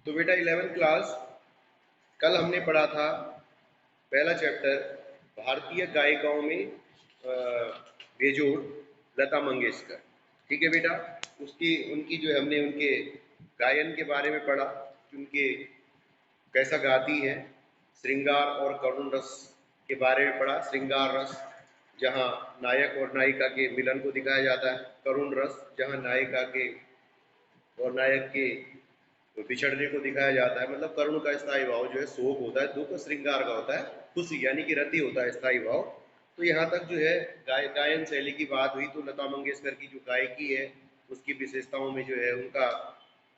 तो बेटा 11th class, कल हमने पढ़ा था पहला चैप्टर भारतीय गायिकाओं में बेजोड़ लता मंगेशकर। ठीक है बेटा, उसकी उनकी जो है हमने उनके गायन के बारे में पढ़ा कि उनके कैसा गाती है। श्रृंगार और करुण रस के बारे में पढ़ा। श्रृंगार रस जहाँ नायक और नायिका के मिलन को दिखाया जाता है, करुण रस जहाँ नायिका के और नायक के बिछड़ने को दिखाया जाता है। मतलब करुण का स्थायी भाव जो है शोक होता है, दुख श्रृंगार का होता है खुशी, यानी कि रति होता है स्थायी भाव। तो यहाँ तक जो है गायन शैली की बात हुई, तो लता मंगेशकर की जो गायकी है उसकी विशेषताओं में जो है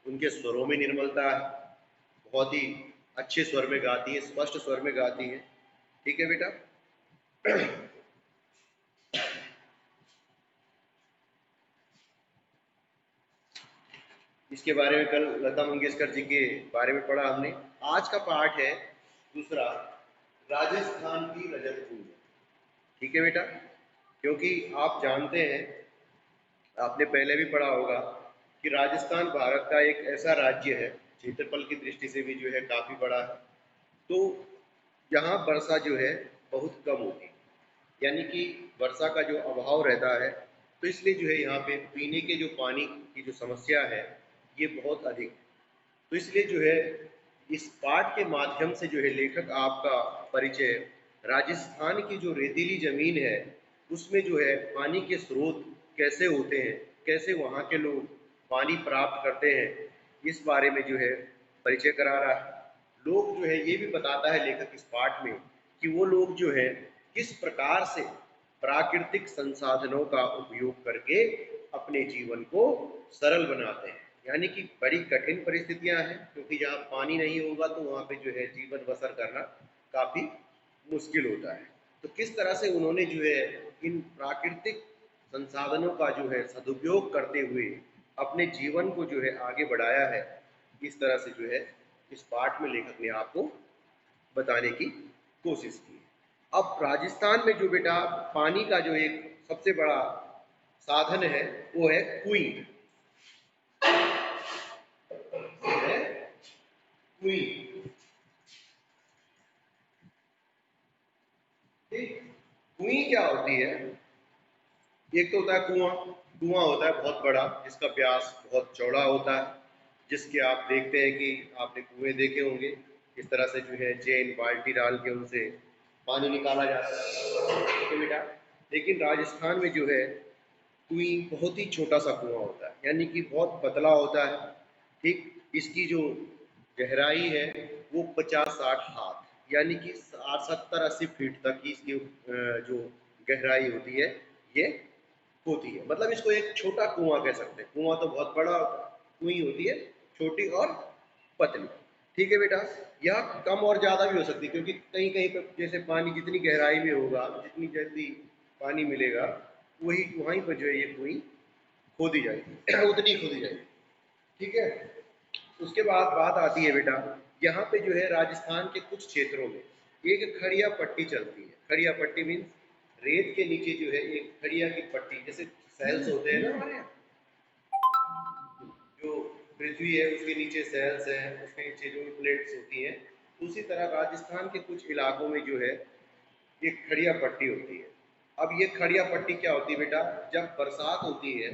उनके स्वरों में निर्मलता है, बहुत ही अच्छे स्वर में गाती है, स्पष्ट स्वर में गाती है। ठीक है बेटा। इसके बारे में कल लता मंगेशकर जी के बारे में पढ़ा हमने। आज का पाठ है दूसरा, राजस्थान की रजत भूमि। ठीक है बेटा, क्योंकि आप जानते हैं, आपने पहले भी पढ़ा होगा कि राजस्थान भारत का एक ऐसा राज्य है, क्षेत्रफल की दृष्टि से भी जो है काफ़ी बड़ा है। तो यहाँ वर्षा जो है बहुत कम होती है, यानी कि वर्षा का जो अभाव रहता है, तो इसलिए जो है यहाँ पे पीने के जो पानी की जो समस्या है ये बहुत अधिक है। तो इसलिए जो है इस पाठ के माध्यम से जो है लेखक आपका परिचय राजस्थान की जो रेतीली जमीन है उसमें जो है पानी के स्रोत कैसे होते हैं, कैसे वहाँ के लोग पानी प्राप्त करते हैं, इस बारे में जो है परिचय करा रहा है। लोग जो है ये भी बताता है लेखक इस पाठ में कि वो लोग जो है किस प्रकार से प्राकृतिक संसाधनों का उपयोग करके अपने जीवन को सरल बनाते हैं। यानी कि बड़ी कठिन परिस्थितियां हैं, क्योंकि जहाँ पानी नहीं होगा तो वहाँ पे जो है जीवन बसर करना काफ़ी मुश्किल होता है। तो किस तरह से उन्होंने जो है इन प्राकृतिक संसाधनों का जो है सदुपयोग करते हुए अपने जीवन को जो है आगे बढ़ाया है, इस तरह से जो है इस पाठ में लेखक ने आपको बताने की कोशिश की है। अब राजस्थान में जो बेटा पानी का जो एक सबसे बड़ा साधन है वो है कुएं। कुएं क्या होती है? एक तो होता है कुआं। कुआं होता है बहुत बड़ा, जिसका व्यास बहुत चौड़ा होता है, जिसके आप देखते हैं कि आपने कुएं देखे होंगे, इस तरह से जो है चेन बाल्टी डाल के उनसे पानी निकाला जाता है। ठीक है बेटा। लेकिन राजस्थान में जो है कुएं बहुत ही छोटा सा कुआं होता है, यानी कि बहुत पतला होता है। ठीक, इसकी जो गहराई है वो 50-60 हाथ, यानी कि 70-80 फीट तक की इसकी जो गहराई होती है ये होती है। मतलब इसको एक छोटा कुआं कह सकते हैं। कुआं तो बहुत बड़ा कुएं होती है, छोटी और पतली। ठीक है बेटा। यह कम और ज़्यादा भी हो सकती है, क्योंकि कहीं कहीं पर जैसे पानी जितनी गहराई में होगा, जितनी जल्दी पानी मिलेगा, वही वहीं पर जो है ये कुएं खोदी जाएगी उतनी खोदी जाएगी। ठीक है। उसके बाद बात आती है बेटा, यहाँ पे जो है राजस्थान के कुछ क्षेत्रों में एक खड़िया पट्टी चलती है। खड़िया पट्टी मीन्स रेत के नीचे जो है एक खड़िया की पट्टी, जैसे सेल्स होते हैं ना हमारे यहाँ, जो पृथ्वी है उसके नीचे सेल्स हैं, उसके नीचे जो प्लेट्स होती हैं, उसी तरह राजस्थान के कुछ इलाकों में जो है एक खड़िया पट्टी होती है। अब ये खड़िया पट्टी क्या होती है बेटा, जब बरसात होती है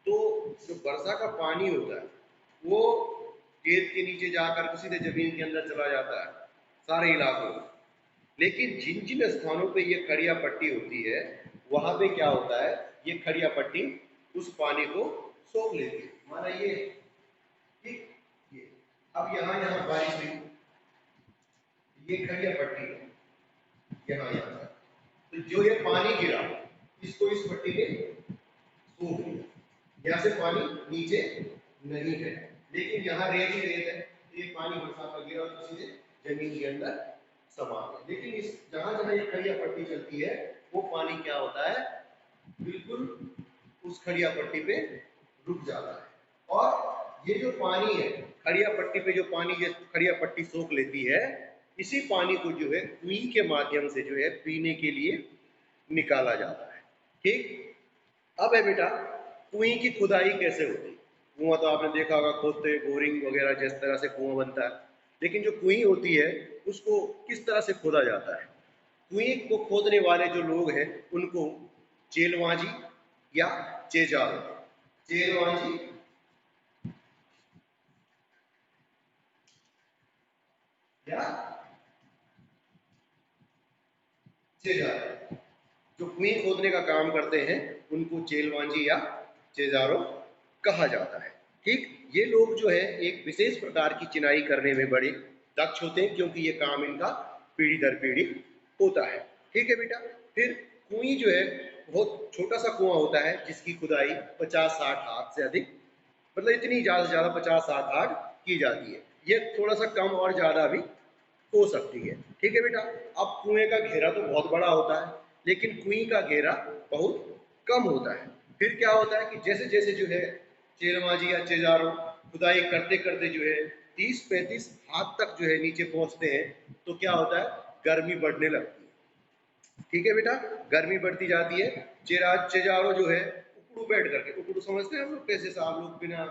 तो जो वर्षा का पानी होता है वो खेत के नीचे जाकर सीधे जमीन के अंदर चला जाता है सारे इलाकों में। लेकिन जिन जिन स्थानों पे ये खड़िया पट्टी होती है वहां पे क्या होता है, ये खड़िया पट्टी उस पानी को सोख लेती है। माना ये, ठीक, ये अब यहाँ यहाँ बारिश हुई, ये खड़िया पट्टी है यहाँ यहाँ तक, तो जो ये पानी गिरा इसको इस पट्टी ने सूख लिया। यहाँ से पानी नीचे नहीं है, लेकिन यहाँ रेत ही रेत है, ये पानी बरसात का गिरा और सीधे जमीन के अंदर समा गया। लेकिन इस जहां जहां ये खड़िया पट्टी चलती है वो पानी क्या होता है, बिल्कुल उस खड़िया पट्टी पे रुक जाता है। और ये जो पानी है खड़िया पट्टी पे, जो पानी ये खड़िया पट्टी सोख लेती है, इसी पानी को जो है कुएं के माध्यम से जो है पीने के लिए निकाला जाता है। ठीक। अब है बेटा कुएं की खुदाई कैसे होती है। कुआं तो आपने देखा होगा, खोदते हुए बोरिंग वगैरह जिस तरह से कुआं बनता है। लेकिन जो कुएं होती है उसको किस तरह से खोदा जाता है? कुएं को खोदने वाले जो लोग हैं उनको चेलवाजी या चेजारो, चेलवाजी या चेजारो, जो कुएं खोदने का काम करते हैं उनको चेलवांजी या चेजारो कहा जाता है। ठीक, ये लोग जो है एक विशेष प्रकार की चिनाई करने में बड़े दक्ष होते हैं, क्योंकि ये काम इनका पीढ़ी दर पीढ़ी होता है। ठीक है बेटा। फिर कुएं जो है बहुत छोटा सा कुआं होता है जिसकी खुदाई 50-60 हाथ से अधिक, मतलब इतनी ज्यादा से ज्यादा 50-60 हाथ की जाती है। ये थोड़ा सा कम और ज्यादा भी हो सकती है। ठीक है बेटा। अब कुएं का घेरा तो बहुत बड़ा होता है, लेकिन कुएं का घेरा बहुत कम होता है। फिर क्या होता है कि जैसे जैसे जो है चेरमाजी या चेजारो खुदाई करते करते जो है 30-35 हाथ तक जो है नीचे पहुंचते हैं, तो क्या होता है, गर्मी बढ़ने लगती है। ठीक है बेटा, गर्मी बढ़ती जाती है। चेजारो जो है उकड़ू बैठ करके, उकड़ू समझते हैं हम लोग, कैसे आप लोग बिना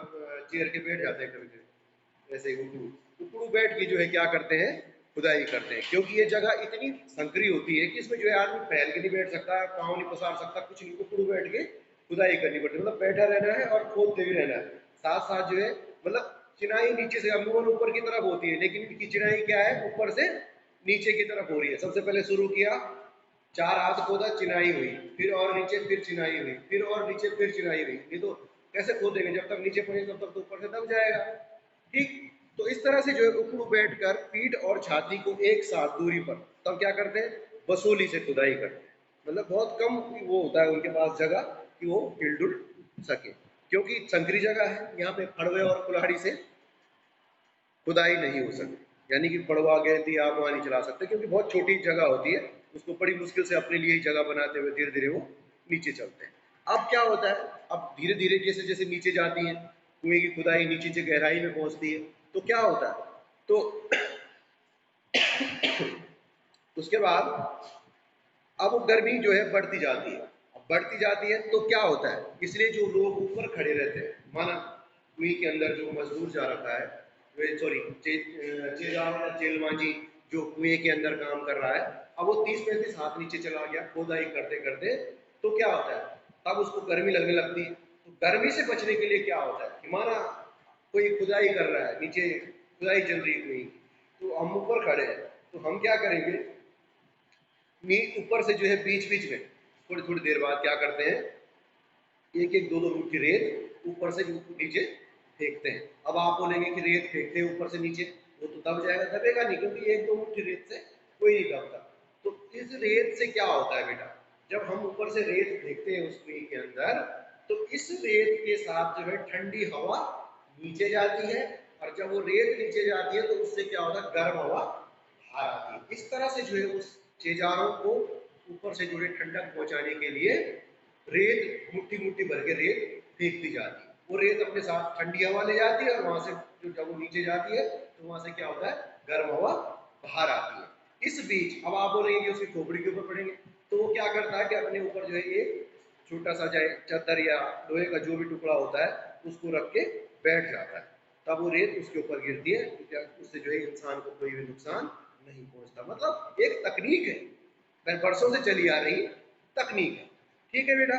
चेयर के बैठ जाते हैं कभी कभी, ऐसे ही उकड़ू उकड़ू बैठ के जो है क्या करते हैं, खुदाई करते हैं। क्योंकि ये जगह इतनी संकरी होती है कि इसमें जो है आदमी फैल के नहीं बैठ सकता, पाँव नहीं पसार सकता, कुछ नहीं, उकड़ू बैठ के खुदाई करनी पड़ती है। मतलब बैठा रहना है और खोदते भी रहना है साथ साथ जो है। मतलब चिनाई नीचे से अमूमन ऊपर की तरफ होती है, लेकिन इनकी चिनाई क्या है, ऊपर से नीचे की तरफ हो रही है। सबसे पहले शुरू किया, 4 हाथ खोदा, चिनाई हुई, फिर और नीचे, फिर चिनाई हुई, फिर और नीचे, फिर चिनाई हुई। ये तो कैसे खोदेंगे, जब तक नीचे पहुंचे तब तक तो ऊपर से दब जाएगा। ठीक, तो इस तरह से जो है उकड़ू बैठकर पीठ और छाती को एक साथ दूरी पर, तब क्या करते हैं, बसूली से खुदाई करते हैं। मतलब बहुत कम वो होता है उनके पास जगह कि वो हिलडुल सके, क्योंकि संकरी जगह है, यहाँ पे फड़वे और कुल्हाड़ी से खुदाई नहीं हो सकती। यानी कि पड़वा गैती आप वहाँ नहीं चला सकते, क्योंकि बहुत छोटी जगह होती है, उसको बड़ी मुश्किल से अपने लिए ही जगह बनाते हुए धीरे धीरे वो नीचे चलते हैं। अब क्या होता है, अब धीरे धीरे जैसे जैसे नीचे जाती है कुएं की खुदाई, नीचे से गहराई में पहुंचती है, तो क्या होता है, तो उसके बाद अब वो गर्मी जो है बढ़ती जाती है। अब बढ़ती जाती है तो क्या होता है, इसलिए जो लोग ऊपर खड़े रहते हैं, माना कुएं के अंदर जो मजदूर जा रखा है, वे सॉरी चेलाम या चेलमांजी जो कुएं के अंदर काम कर रहा है, अब वो 30-35 हाथ नीचे चला गया खुदाई करते करते, तो क्या होता है, तब उसको गर्मी लगने लगती है। तो गर्मी से बचने के लिए क्या होता है कि माना कोई खुदाई कर रहा है, नीचे खुदाई चल रही है कुएं की, तो हम ऊपर खड़े हैं, तो हम क्या करेंगे, ऊपर से जो है बीच बीच में थोड़ी थोड़ी देर बाद क्या करते हैं, एक एक दो दो मुट्ठी रेत ऊपर से नीचे फेंकते हैं। अब आप बोलेंगे कि रेत फेंकते हैं ऊपर से नीचे, वो तो दब जाएगा, दबेगा नहीं, क्योंकि एक दो मुट्ठी रेत से कोई नहीं दबता। तो इस रेत से क्या होता है बेटा, जब हम ऊपर से रेत फेंकते हैं उस कुएं के अंदर, तो इस रेत के साथ जो है ठंडी हवा नीचे जाती है, और जब वो रेत नीचे जाती है तो उससे क्या होता है, गर्म हवा बाहर आती है। इस तरह से जो है उस चेजारों को ऊपर से जुड़े ठंडक पहुंचाने के लिए रेत मुट्ठी मुट्ठी भर के रेत फेंक दी जाती है। वो रेत अपने साथ ठंडी हवा ले जाती है, और वहां से जो जब वो नीचे जाती है तो वहां से क्या होता है, गर्म हवा बाहर आती है। इस बीच अब आप बोलेंगे कि उसकी खोपड़ी के ऊपर पड़ेंगे, तो वो क्या करता है कि अपने ऊपर जो है एक छोटा सा चाहे चादर या लोहे का जो भी टुकड़ा होता है उसको रख के बैठ जाता है, तब वो रेत उसके ऊपर गिरती है, उससे जो है इंसान को कोई भी नुकसान नहीं पहुंचता। मतलब एक तकनीक है, बरसों से चली आ रही तकनीक है। ठीक है बेटा,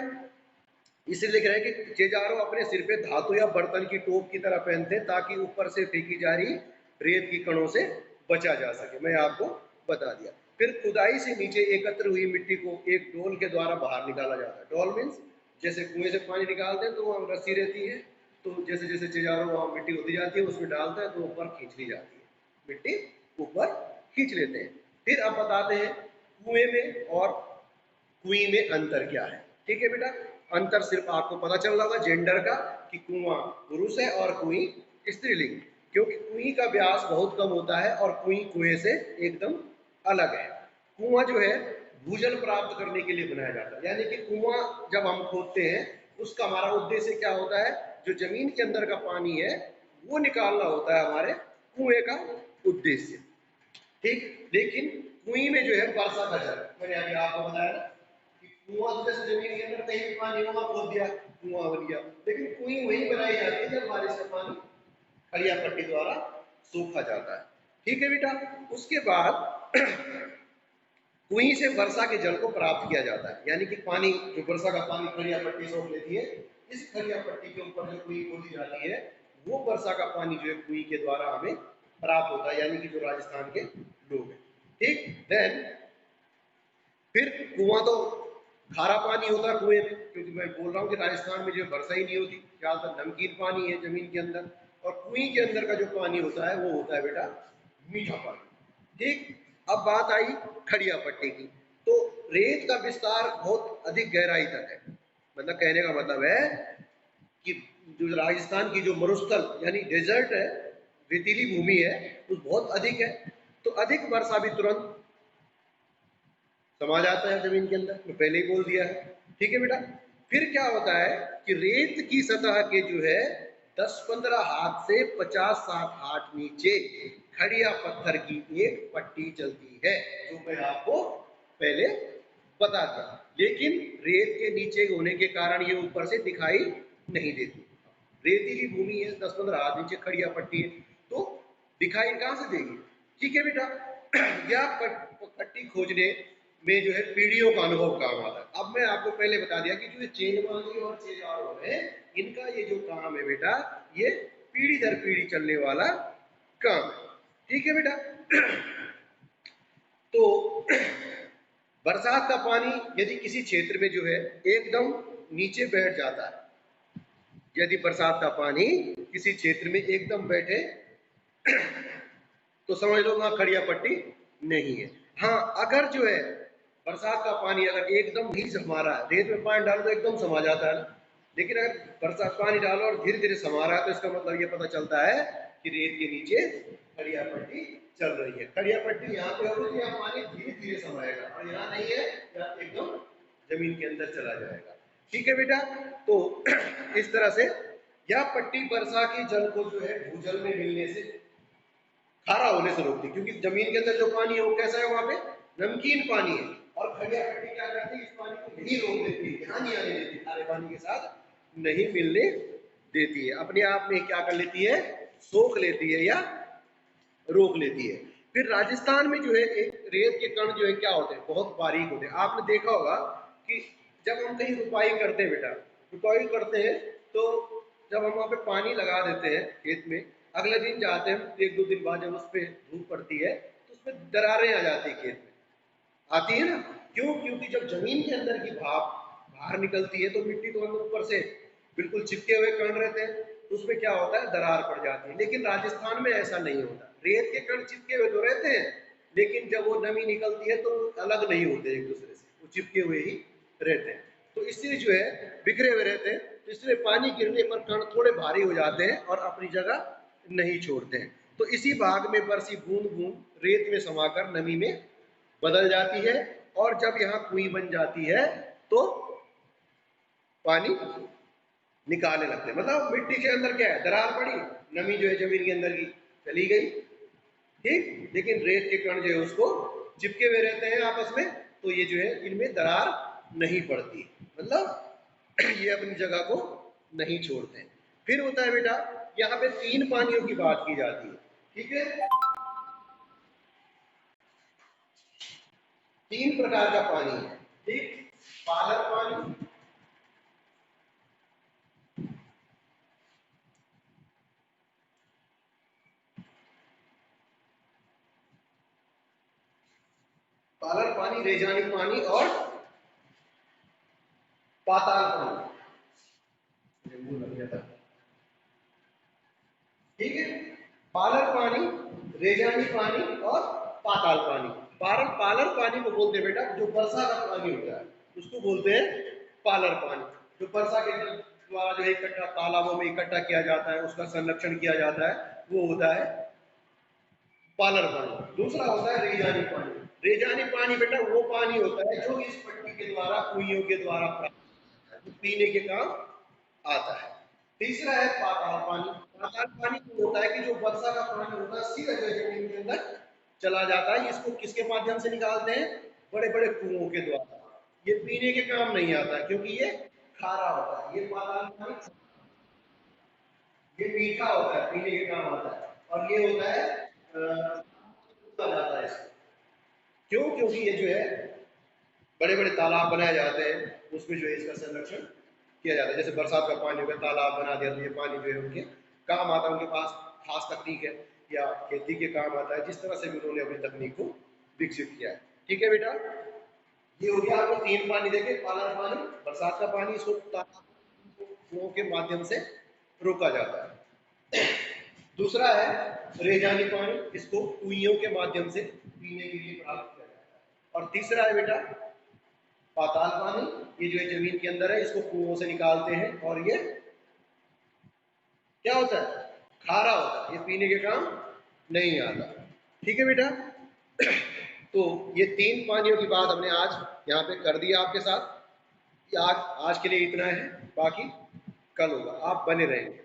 इसे लिख रहे हैं कि चेजारो अपने सिर पे धातु या बर्तन की टोप की तरह पहनते हैं, ताकि ऊपर से फेंकी जा रही रेत की कणों से बचा जा सके। मैं आपको बता दिया। फिर खुदाई से नीचे एकत्र हुई मिट्टी को एक डोल के द्वारा बाहर निकाला जाता है। डोल मीन्स जैसे कुएं से पानी निकालते हैं तो वहाँ रस्सी रहती है, तो जैसे जैसे चेजारो वहाँ मिट्टी होती जाती है उसमें डालता है तो ऊपर खींच ली जाती है, मिट्टी ऊपर खींच लेते हैं। फिर अब बताते हैं कुएं में और कुई में अंतर क्या है। ठीक है बेटा, अंतर सिर्फ आपको पता चल रहा था जेंडर का, कि कुआं पुरुष है और कुई स्त्रीलिंग, क्योंकि कुई का व्यास बहुत कम होता है और कुई कुएं से एकदम अलग है। कुआं जो है भूजल प्राप्त करने के लिए बनाया जाता है, यानी कि कुआं जब हम खोदते हैं उसका हमारा उद्देश्य क्या होता है, जो जमीन के अंदर का पानी है वो निकालना होता है हमारे कुएं का उद्देश्य। ठीक, लेकिन कुएं में जो है वर्षा का जल, मैंने अभी आपको बताया ना, कुआं तो जैसे जमीन के अंदर कहीं भी पानी होगा खोद दिया, कुआं बन गया, लेकिन कुएं वही बनाई जाती है जब बारिश का पानी खड़िया पट्टी द्वारा सूखा जाता है। ठीक है बेटा। उसके बाद कुएं से वर्षा के जल को प्राप्त किया जाता है, यानी कि पानी जो वर्षा का पानी खड़िया पट्टी सोख लेती है, इस खड़िया पट्टी के ऊपर जो कुएं खोदी जाती है वो वर्षा का पानी जो है कुएं के द्वारा हमें प्राप्त होता है, यानी कि जो राजस्थान के लोग हैं। ठीक, देन फिर कुआं तो खारा पानी होता है कुएं में, क्योंकि मैं बोल रहा हूँ कि राजस्थान में जो वर्षा ही नहीं होती, ज्यादातर नमकीन पानी है जमीन के अंदर, और कुएं के अंदर का जो पानी होता है वो होता है बेटा मीठा पानी। ठीक, अब बात आई खड़िया पट्टी की, तो रेत का विस्तार बहुत अधिक गहराई तक है, मतलब कहने का मतलब है कि जो राजस्थान की जो मरुस्थल यानी डेजर्ट है, रेतीली भूमि है, वो बहुत अधिक है, तो अधिक वर्षा भी तुरंत समा जाता है जमीन के अंदर, मैं पहले ही बोल दिया है। ठीक है बेटा। फिर क्या होता है कि रेत की सतह के जो है 10-15 हाथ से 50-60 हाथ नीचे खड़िया पत्थर की एक पट्टी चलती है, जो मैं आपको पहले बता दिया, लेकिन रेत के नीचे होने के कारण ये ऊपर से दिखाई नहीं देती। रेतीली भूमि है, 10-15 हाथ नीचे खड़िया पट्टी है, तो दिखाई कहां से देगी। ठीक है बेटा। यह पट्टी खोजने में जो है पीढ़ियों का अनुभव काम आता है। अब मैं आपको पहले बता दिया कि जो ये चेंगमांगी और चेगारो है, इनका ये जो काम है बेटा, ये पीढ़ी दर पीढ़ी चलने वाला काम है। ठीक है बेटा। तो बरसात का पानी यदि किसी क्षेत्र में जो है एकदम नीचे बैठ जाता है, यदि बरसात का पानी किसी क्षेत्र में एकदम बैठे तो समझ लो वहां खड़िया पट्टी नहीं है। हाँ, अगर जो है बरसात का पानी अगर एकदम नहीं समा रहा है, रेत में पानी डालो तो एकदम समा जाता है ना, लेकिन अगर बरसात पानी डालो और धीरे धीरे समा रहा है तो इसका मतलब ये पता चलता है कि रेत के नीचे खड़िया पट्टी चल रही है। खड़िया पट्टी यहाँ पे होगी तो यहाँ पानी धीरे धीरे समाएगा, और यहाँ नहीं है, यहाँ एकदम जमीन के अंदर चला जाएगा। ठीक है बेटा। तो इस तरह से यह पट्टी वर्षा के जल को जो है भूजल में मिलने से, खारा होने से रोकती है, क्योंकि जमीन के अंदर जो पानी है वो कैसा है, वहां पे नमकीन पानी है, और खड़िया पट्टी क्या करती है, इस पानी को यही रोक देती है, यहाँ नहीं आने देती, खारे पानी के साथ नहीं मिलने देती है, अपने आप में क्या कर लेती है, सोख लेती है या रोक लेती है। फिर राजस्थान में जो है एक रेत के कण जो है क्या होते हैं, बहुत बारीक होते हैं। आपने देखा होगा कि जब हम कहीं रुपाई करते हैं बेटा, रुपाई करते हैं तो जब हम वहां पे पानी लगा देते हैं खेत में, अगले दिन जाते हैं, 1-2 दिन बाद जब उस पर धूप पड़ती है तो उसमें दरारें आ जाती है, खेत में आती है ना, क्यों, क्योंकि जब जमीन के अंदर की भाप बाहर निकलती है तो मिट्टी तो अंदर ऊपर से बिल्कुल चिपके हुए कण रहते हैं, तो उसमें क्या होता है, दरार पड़ जाती है। लेकिन राजस्थान में ऐसा नहीं होता, रेत के कण चिपके हुए तो रहते हैं, लेकिन जब वो नमी निकलती है तो अलग नहीं होते एक दूसरे से, वो चिपके हुए ही रहते हैं, तो इसलिए जो है बिखरे हुए रहते हैं, तो इसलिए पानी गिरने पर कण थोड़े भारी हो जाते हैं और अपनी जगह नहीं छोड़ते हैं। तो इसी भाग में बरसी बूंद बूंद रेत में समाकर नमी में बदल जाती है, और जब यहाँ कुएं बन जाती है तो पानी निकालने लगते हैं, मतलब मिट्टी के अंदर क्या है, दरार पड़ी, नमी जो है जमीन के अंदर की चली गई। ठीक, लेकिन रेत के कण जो है उसको चिपके हुए रहते हैं आपस में, तो ये जो है इनमें दरार नहीं पड़ती, मतलब ये अपनी जगह को नहीं छोड़ते हैं। फिर होता है बेटा, यहाँ पे 3 पानियों की बात की जाती है। ठीक है, 3 प्रकार का पानी है। ठीक, पालक पानी, पालक पानी, रेजानी पानी और पाताल पानी। मुंह लग गया था। ठीक है, पालक पानी, रेजानी पानी और पाताल पानी। पालर पानी को बोलते हैं बेटा जो वर्षा का पानी होता है, उसको बोलते हैं पालर पानी, जो वर्षा के द्वारा जो इकट्ठा तालाबों में इकट्ठा किया जाता है, उसका संरक्षण किया जाता है, वो होता है पालर पानी। दूसरा होता है रेजानी पानी। रेजानी पानी बेटा वो पानी होता है जो इस पट्टी के द्वारा, कुइयों के द्वारा प्राप्त पीने के काम आता है। तीसरा है पाताल पानी। पाताल पानी वो होता है कि जो वर्षा का पानी होता है सीधा जो जमीन के अंदर चला जाता है, इसको किसके माध्यम से निकालते हैं, बड़े बड़े कुओं के द्वारा। ये पीने के काम नहीं आता क्योंकि ये खारा होता है। ये पाताल पानी ये मीठा होता है, पीने के काम आता है। और ये होता है जाता है इसको। क्यों? क्योंकि ये जो है बड़े बड़े तालाब बनाए जाते हैं, उसमें जो है इसका संरक्षण किया जाता है। जैसे बरसात का पानी हो गया, तालाब बना दिया, तो ये पानी जो है उनके काम आता है, उनके पास खास तकनीक है या खेती के काम आता है, जिस तरह से भी उन्होंने अपनी तकनीक को विकसित किया है। ठीक है बेटा, ये हो गया आपको तीन पानी देखे, पालन पानी, बरसात का पानी, इसको कुओं के माध्यम से रोका जाता है। दूसरा है रेजानी पानी, इसको कुइयों के माध्यम से पीने के लिए प्राप्त किया जाता है। और तीसरा है बेटा पाताल पानी, ये जो है जमीन के अंदर है, इसको कुओं से निकालते हैं और ये क्या होता है? खारा होता है, ये पीने के काम नहीं आता। ठीक है बेटा, तो ये तीन पानियों की बात हमने आज यहाँ पे कर दिया आपके साथ। आज के लिए इतना है, बाकी कल होगा, आप बने रहेंगे।